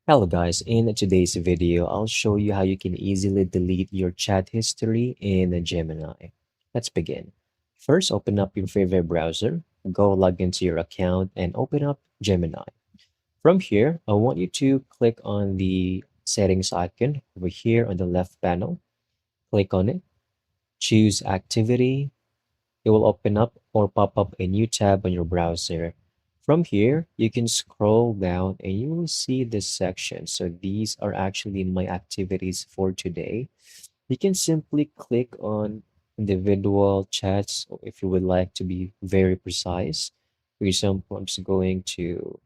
Hello guys, in today's video, I'll show you how you can easily delete your chat history in Gemini. Let's begin. First, open up your favorite browser, go log into your account and open up Gemini. From here, I want you to click on the settings icon over here on the left panel. Click on it, choose activity. It will open up or pop up a new tab on your browser. From here, you can scroll down and you will see this section. So these are actually my activities for today. You can simply click on individual chats if you would like to be very precise. For example, I'm just going to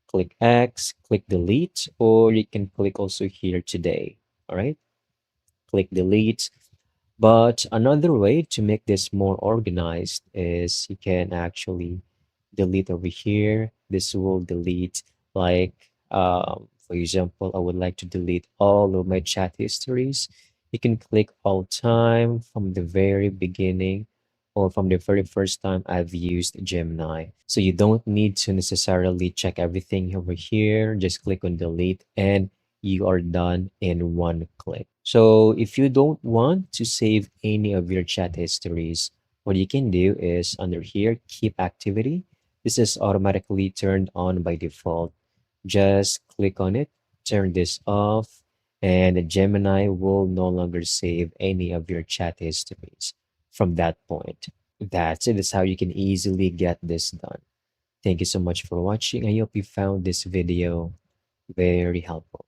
click X, click delete, or you can click also here today. All right, click delete. But another way to make this more organized is you can actually delete over here. This will delete like, for example, I would like to delete all of my chat histories. You can click all time from the very beginning or from the very first time I've used Gemini. So you don't need to necessarily check everything over here. Just click on delete and you are done in one click. So if you don't want to save any of your chat histories, what you can do is under here, keep activity. This is automatically turned on by default. Just click on it, turn this off, and Gemini will no longer save any of your chat histories from that point. That's it. That's how you can easily get this done. Thank you so much for watching. I hope you found this video very helpful.